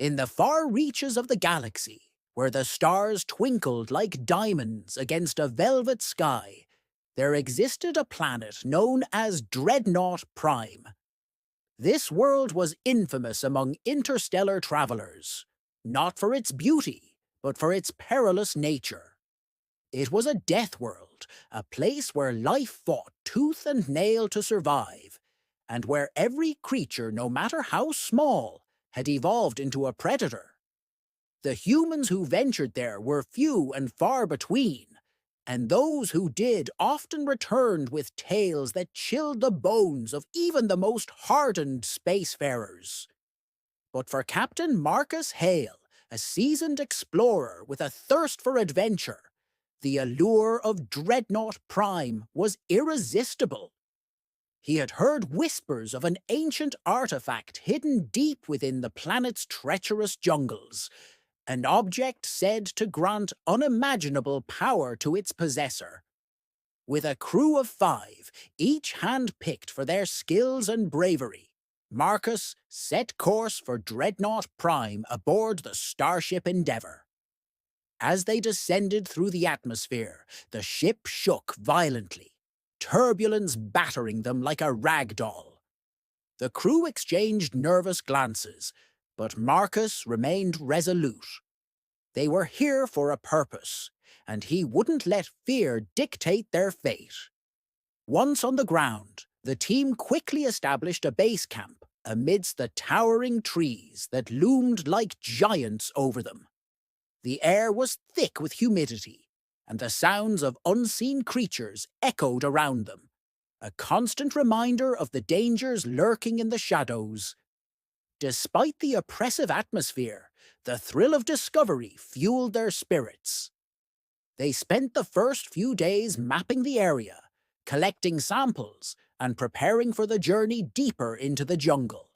In the far reaches of the galaxy, where the stars twinkled like diamonds against a velvet sky, there existed a planet known as Dreadnought Prime. This world was infamous among interstellar travelers, not for its beauty, but for its perilous nature. It was a death world, a place where life fought tooth and nail to survive, and where every creature, no matter how small, had evolved into a predator. The humans who ventured there were few and far between, and those who did often returned with tales that chilled the bones of even the most hardened spacefarers. But for Captain Marcus Hale, a seasoned explorer with a thirst for adventure, the allure of Dreadnought Prime was irresistible. He had heard whispers of an ancient artifact hidden deep within the planet's treacherous jungles, an object said to grant unimaginable power to its possessor. With a crew of 5, each hand-picked for their skills and bravery, Marcus set course for Dreadnought Prime aboard the Starship Endeavour. As they descended through the atmosphere, the ship shook violently, turbulence battering them like a rag doll. The crew exchanged nervous glances, but Marcus remained resolute. They were here for a purpose, and he wouldn't let fear dictate their fate. Once on the ground, the team quickly established a base camp amidst the towering trees that loomed like giants over them. The air was thick with humidity, and the sounds of unseen creatures echoed around them, a constant reminder of the dangers lurking in the shadows. Despite the oppressive atmosphere, the thrill of discovery fueled their spirits. They spent the first few days mapping the area, collecting samples, and preparing for the journey deeper into the jungle.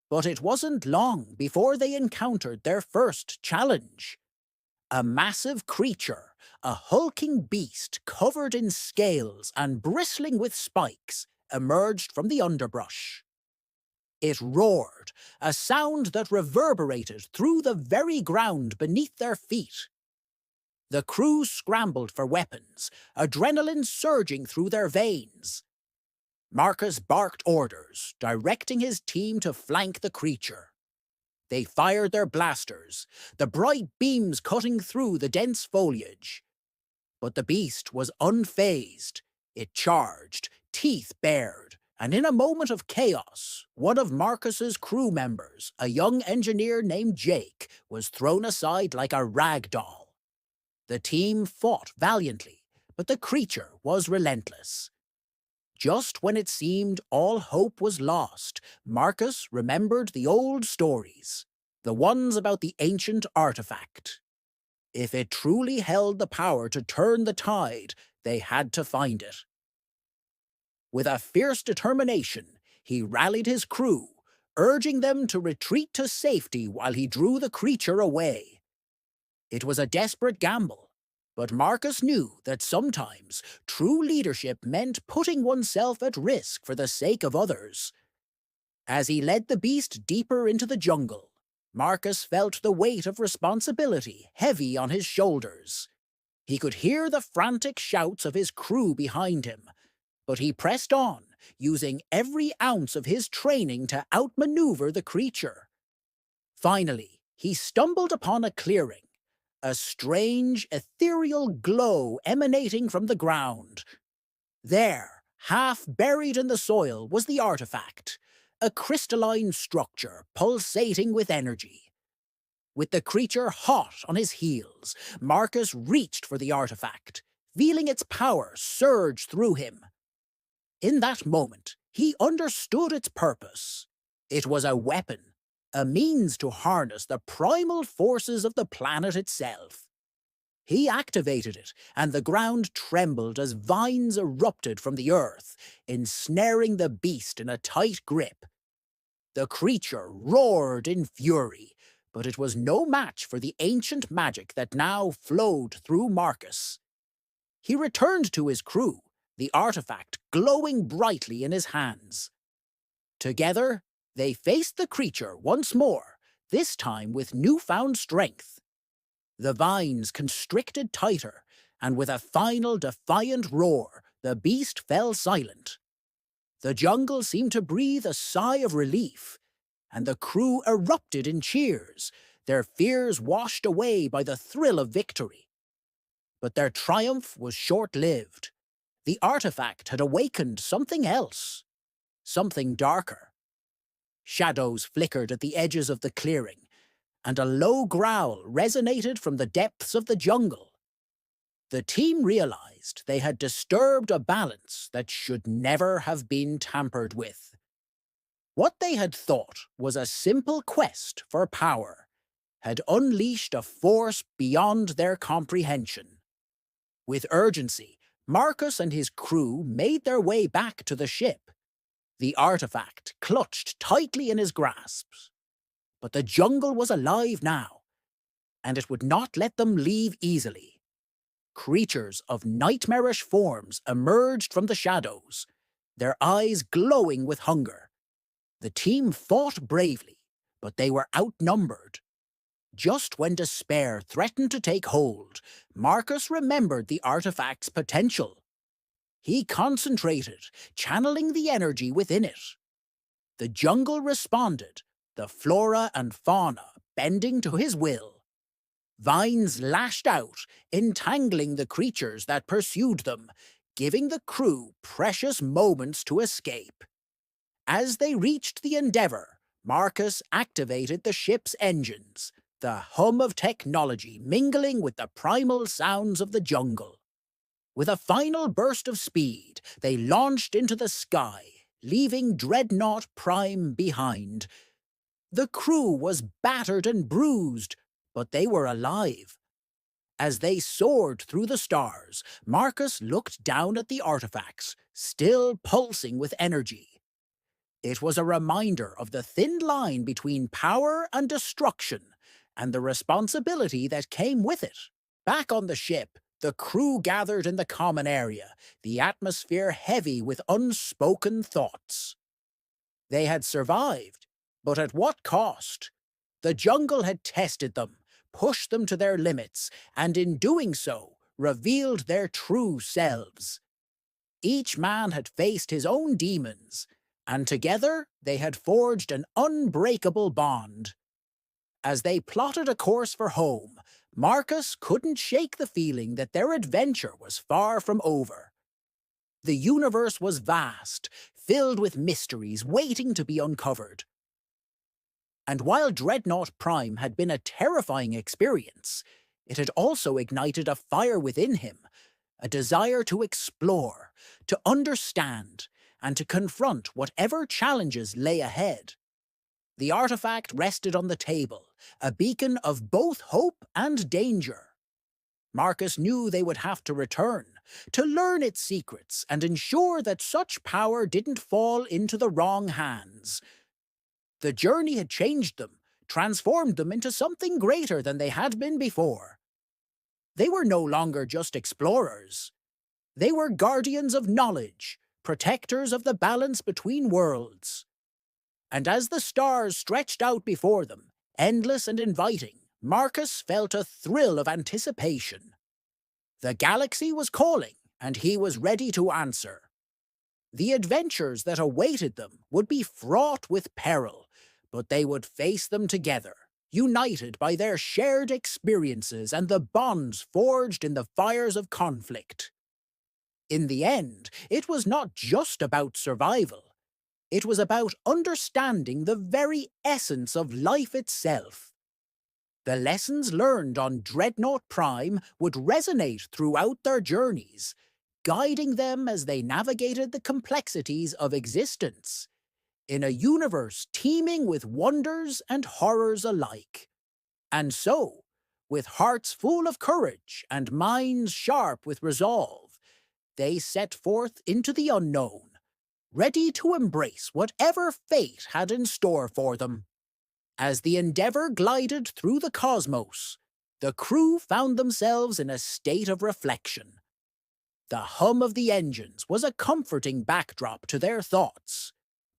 But it wasn't long before they encountered their first challenge. A massive creature, a hulking beast covered in scales and bristling with spikes, emerged from the underbrush. It roared, a sound that reverberated through the very ground beneath their feet. The crew scrambled for weapons, adrenaline surging through their veins. Marcus barked orders, directing his team to flank the creature. They fired their blasters, the bright beams cutting through the dense foliage. But the beast was unfazed. It charged, teeth bared, and in a moment of chaos, one of Marcus's crew members, a young engineer named Jake, was thrown aside like a rag doll. The team fought valiantly, but the creature was relentless. Just when it seemed all hope was lost, Marcus remembered the old stories, the ones about the ancient artifact. If it truly held the power to turn the tide, they had to find it. With a fierce determination, he rallied his crew, urging them to retreat to safety while he drew the creature away. It was a desperate gamble, but Marcus knew that sometimes true leadership meant putting oneself at risk for the sake of others. As he led the beast deeper into the jungle, Marcus felt the weight of responsibility heavy on his shoulders. He could hear the frantic shouts of his crew behind him, but he pressed on, using every ounce of his training to outmaneuver the creature. Finally, he stumbled upon a clearing, a strange, ethereal glow emanating from the ground. There, half buried in the soil, was the artifact, a crystalline structure pulsating with energy. With the creature hot on his heels, Marcus reached for the artifact, feeling its power surge through him. In that moment, he understood its purpose. It was a weapon, a means to harness the primal forces of the planet itself. He activated it, and the ground trembled as vines erupted from the earth, ensnaring the beast in a tight grip. The creature roared in fury, but it was no match for the ancient magic that now flowed through Marcus. He returned to his crew, the artifact glowing brightly in his hands. Together, they faced the creature once more, this time with newfound strength. The vines constricted tighter, and with a final defiant roar, the beast fell silent. The jungle seemed to breathe a sigh of relief, and the crew erupted in cheers, their fears washed away by the thrill of victory. But their triumph was short-lived. The artifact had awakened something else, something darker. Shadows flickered at the edges of the clearing, and a low growl resonated from the depths of the jungle. The team realized they had disturbed a balance that should never have been tampered with. What they had thought was a simple quest for power had unleashed a force beyond their comprehension. With urgency, Marcus and his crew made their way back to the ship, the artifact clutched tightly in his grasp. But the jungle was alive now, and it would not let them leave easily. Creatures of nightmarish forms emerged from the shadows, their eyes glowing with hunger. The team fought bravely, but they were outnumbered. Just when despair threatened to take hold, Marcus remembered the artifact's potential. He concentrated, channeling the energy within it. The jungle responded, the flora and fauna bending to his will. Vines lashed out, entangling the creatures that pursued them, giving the crew precious moments to escape. As they reached the Endeavour, Marcus activated the ship's engines, the hum of technology mingling with the primal sounds of the jungle. With a final burst of speed, they launched into the sky, leaving Dreadnought Prime behind. The crew was battered and bruised, but they were alive. As they soared through the stars, Marcus looked down at the artifacts, still pulsing with energy. It was a reminder of the thin line between power and destruction, and the responsibility that came with it. Back on the ship, the crew gathered in the common area, the atmosphere heavy with unspoken thoughts. They had survived, but at what cost? The jungle had tested them, pushed them to their limits, and in doing so, revealed their true selves. Each man had faced his own demons, and together they had forged an unbreakable bond. As they plotted a course for home, Marcus couldn't shake the feeling that their adventure was far from over. The universe was vast, filled with mysteries waiting to be uncovered. And while Dreadnought Prime had been a terrifying experience, it had also ignited a fire within him, a desire to explore, to understand, and to confront whatever challenges lay ahead. The artifact rested on the table, a beacon of both hope and danger. Marcus knew they would have to return, to learn its secrets and ensure that such power didn't fall into the wrong hands. The journey had changed them, transformed them into something greater than they had been before. They were no longer just explorers. They were guardians of knowledge, protectors of the balance between worlds. And as the stars stretched out before them, endless and inviting, Marcus felt a thrill of anticipation. The galaxy was calling, and he was ready to answer. The adventures that awaited them would be fraught with peril, but they would face them together, united by their shared experiences and the bonds forged in the fires of conflict. In the end, it was not just about survival. It was about understanding the very essence of life itself. The lessons learned on Dreadnought Prime would resonate throughout their journeys, guiding them as they navigated the complexities of existence, in a universe teeming with wonders and horrors alike. And so, with hearts full of courage and minds sharp with resolve, they set forth into the unknown, ready to embrace whatever fate had in store for them. As the Endeavour glided through the cosmos, the crew found themselves in a state of reflection. The hum of the engines was a comforting backdrop to their thoughts,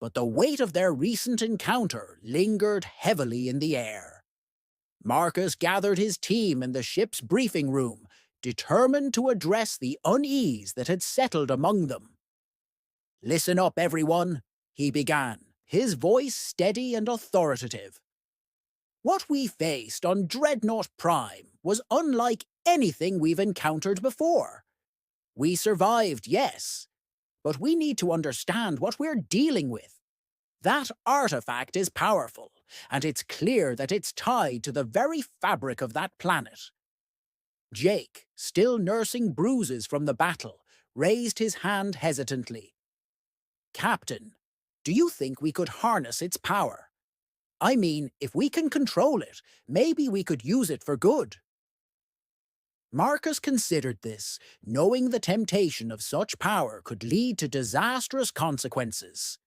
but the weight of their recent encounter lingered heavily in the air. Marcus gathered his team in the ship's briefing room, determined to address the unease that had settled among them. "Listen up, everyone," he began, his voice steady and authoritative. "What we faced on Dreadnought Prime was unlike anything we've encountered before. We survived, yes, but we need to understand what we're dealing with. That artifact is powerful, and it's clear that it's tied to the very fabric of that planet." Jake, still nursing bruises from the battle, raised his hand hesitantly. "Captain, do you think we could harness its power? I mean, if we can control it, maybe we could use it for good." Marcus considered this, knowing the temptation of such power could lead to disastrous consequences.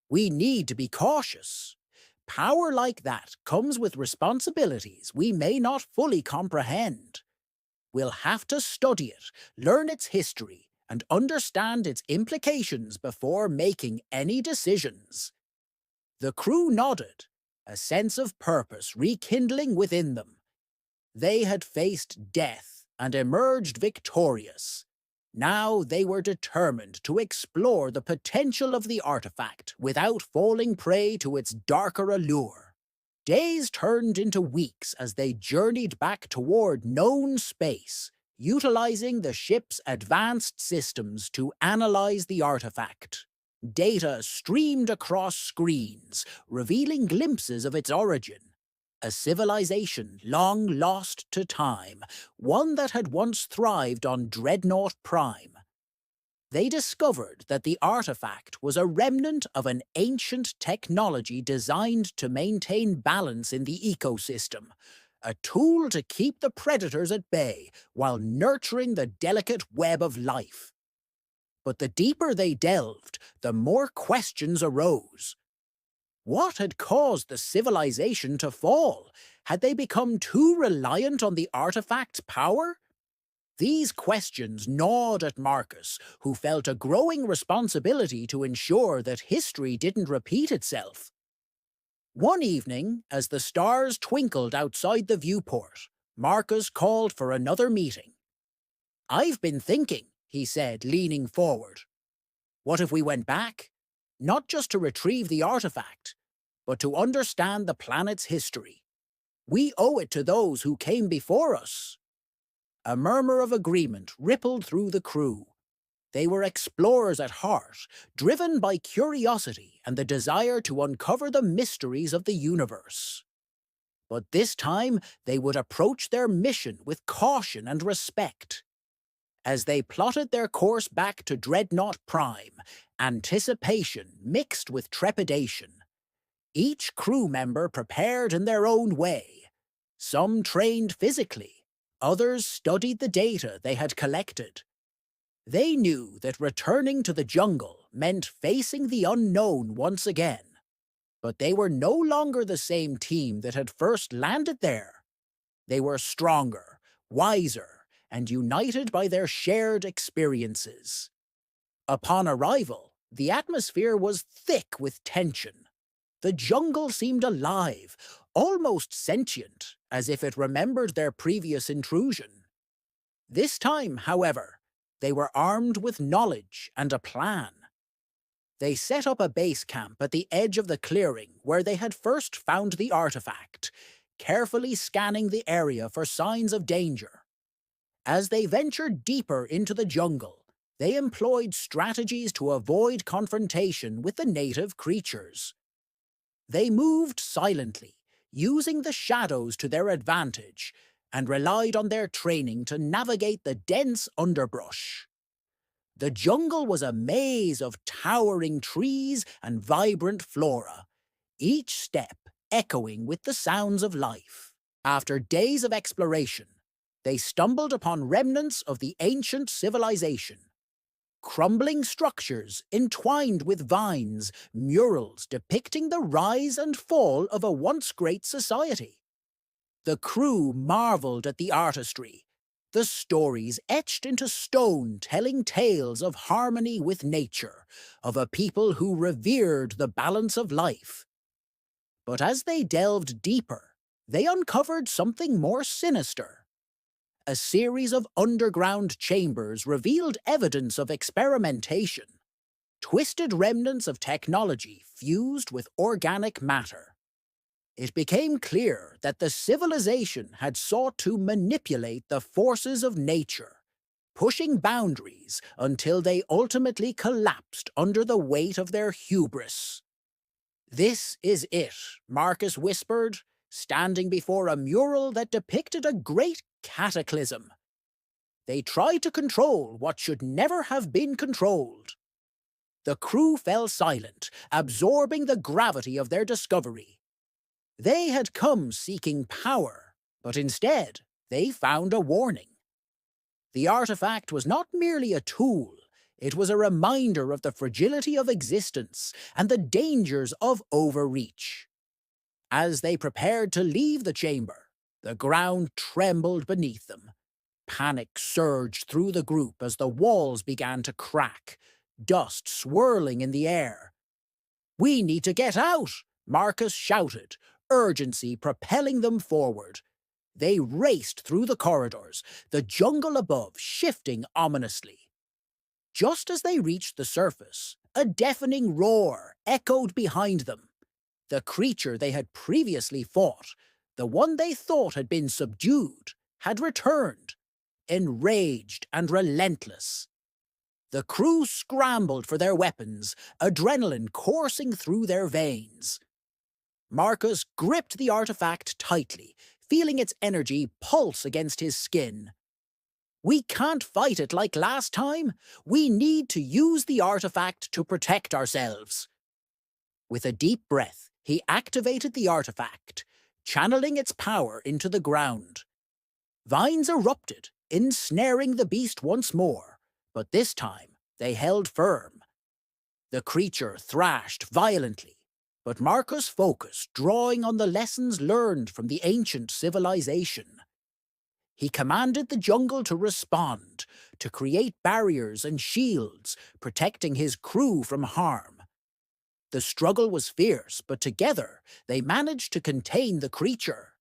"We need to be cautious. Power like that comes with responsibilities we may not fully comprehend. We'll have to study it, learn its history, and understand its implications before making any decisions." The crew nodded, a sense of purpose rekindling within them. They had faced death and emerged victorious. Now they were determined to explore the potential of the artifact without falling prey to its darker allure. Days turned into weeks as they journeyed back toward known space, utilizing the ship's advanced systems to analyze the artifact. Data streamed across screens, revealing glimpses of its origin. A civilization long lost to time, one that had once thrived on Dreadnought Prime. They discovered that the artifact was a remnant of an ancient technology designed to maintain balance in the ecosystem, a tool to keep the predators at bay while nurturing the delicate web of life. But the deeper they delved, the more questions arose. What had caused the civilization to fall? Had they become too reliant on the artifact's power? These questions gnawed at Marcus, who felt a growing responsibility to ensure that history didn't repeat itself. One evening, as the stars twinkled outside the viewport, Marcus called for another meeting. "I've been thinking," he said, leaning forward. "What if we went back? Not just to retrieve the artifact, but to understand the planet's history. We owe it to those who came before us." A murmur of agreement rippled through the crew. They were explorers at heart, driven by curiosity and the desire to uncover the mysteries of the universe. But this time they would approach their mission with caution and respect. As they plotted their course back to Dreadnought Prime, anticipation mixed with trepidation. Each crew member prepared in their own way. Some trained physically, others studied the data they had collected. They knew that returning to the jungle meant facing the unknown once again. But they were no longer the same team that had first landed there. They were stronger, wiser, and united by their shared experiences. Upon arrival, the atmosphere was thick with tension. The jungle seemed alive, almost sentient, as if it remembered their previous intrusion. This time, however, they were armed with knowledge and a plan. They set up a base camp at the edge of the clearing where they had first found the artifact, carefully scanning the area for signs of danger. As they ventured deeper into the jungle, they employed strategies to avoid confrontation with the native creatures. They moved silently, using the shadows to their advantage, and relied on their training to navigate the dense underbrush. The jungle was a maze of towering trees and vibrant flora, each step echoing with the sounds of life. After days of exploration, they stumbled upon remnants of the ancient civilization. Crumbling structures entwined with vines, murals depicting the rise and fall of a once great society. The crew marveled at the artistry, The stories etched into stone telling tales of harmony with nature, of a people who revered the balance of life. But as they delved deeper, they uncovered something more sinister. A series of underground chambers revealed evidence of experimentation, twisted remnants of technology fused with organic matter. It became clear that the civilization had sought to manipulate the forces of nature, pushing boundaries until they ultimately collapsed under the weight of their hubris. "This is it," Marcus whispered, standing before a mural that depicted a great cataclysm. "They tried to control what should never have been controlled." The crew fell silent, absorbing the gravity of their discovery. They had come seeking power, but instead they found a warning. The artifact was not merely a tool, it was a reminder of the fragility of existence and the dangers of overreach. As they prepared to leave the chamber, the ground trembled beneath them. Panic surged through the group as the walls began to crack, dust swirling in the air. "We need to get out!" Marcus shouted, urgency propelling them forward. They raced through the corridors, the jungle above shifting ominously. Just as they reached the surface, a deafening roar echoed behind them. The creature they had previously fought, the one they thought had been subdued, had returned, enraged and relentless. The crew scrambled for their weapons, adrenaline coursing through their veins. Marcus gripped the artifact tightly, feeling its energy pulse against his skin. "We can't fight it like last time. We need to use the artifact to protect ourselves." With a deep breath, he activated the artifact, channeling its power into the ground. Vines erupted, ensnaring the beast once more, but this time they held firm. The creature thrashed violently, but Marcus focused, drawing on the lessons learned from the ancient civilization. He commanded the jungle to respond, to create barriers and shields, protecting his crew from harm. The struggle was fierce, but together they managed to contain the creature.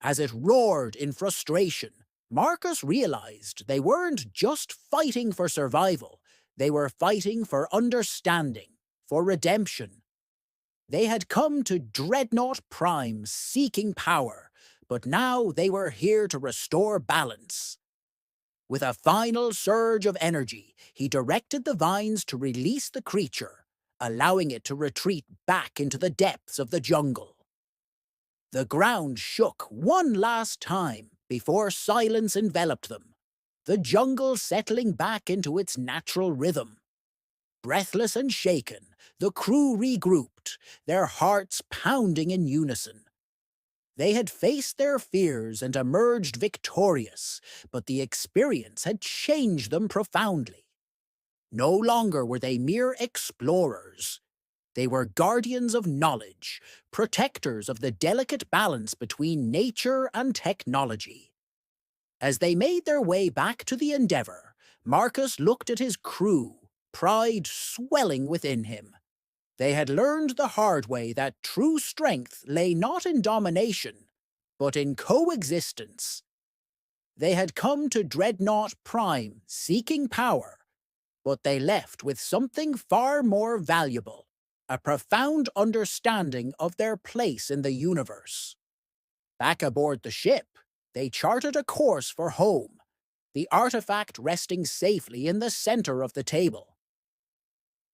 As it roared in frustration, Marcus realized they weren't just fighting for survival, they were fighting for understanding, for redemption. They had come to Dreadnought Prime seeking power, but now they were here to restore balance. With a final surge of energy, he directed the vines to release the creature, allowing it to retreat back into the depths of the jungle. The ground shook one last time before silence enveloped them, the jungle settling back into its natural rhythm. Breathless and shaken, the crew regrouped, their hearts pounding in unison. They had faced their fears and emerged victorious, but the experience had changed them profoundly. No longer were they mere explorers. They were guardians of knowledge, protectors of the delicate balance between nature and technology. As they made their way back to the Endeavour, Marcus looked at his crew, pride swelling within him. They had learned the hard way that true strength lay not in domination, but in coexistence. They had come to Dreadnought Prime seeking power, but they left with something far more valuable, a profound understanding of their place in the universe. Back aboard the ship, they charted a course for home, the artifact resting safely in the center of the table.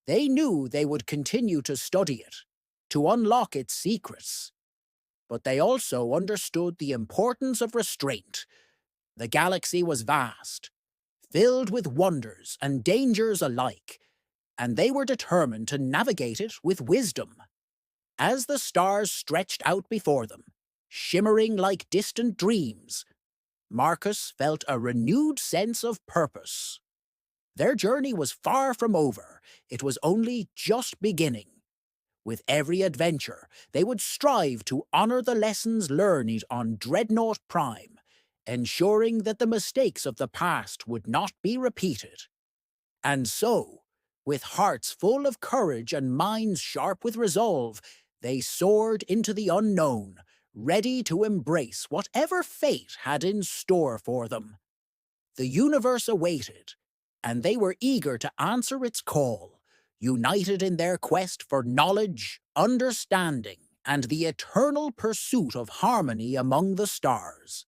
They knew they would continue to study it, to unlock its secrets. But they also understood the importance of restraint. The galaxy was vast, filled with wonders and dangers alike, and they were determined to navigate it with wisdom. As the stars stretched out before them, shimmering like distant dreams, Marcus felt a renewed sense of purpose. Their journey was far from over, it was only just beginning. With every adventure, they would strive to honor the lessons learned on Dreadnought Prime, ensuring that the mistakes of the past would not be repeated. And so, with hearts full of courage and minds sharp with resolve, they soared into the unknown, ready to embrace whatever fate had in store for them. The universe awaited, and they were eager to answer its call, united in their quest for knowledge, understanding, and the eternal pursuit of harmony among the stars.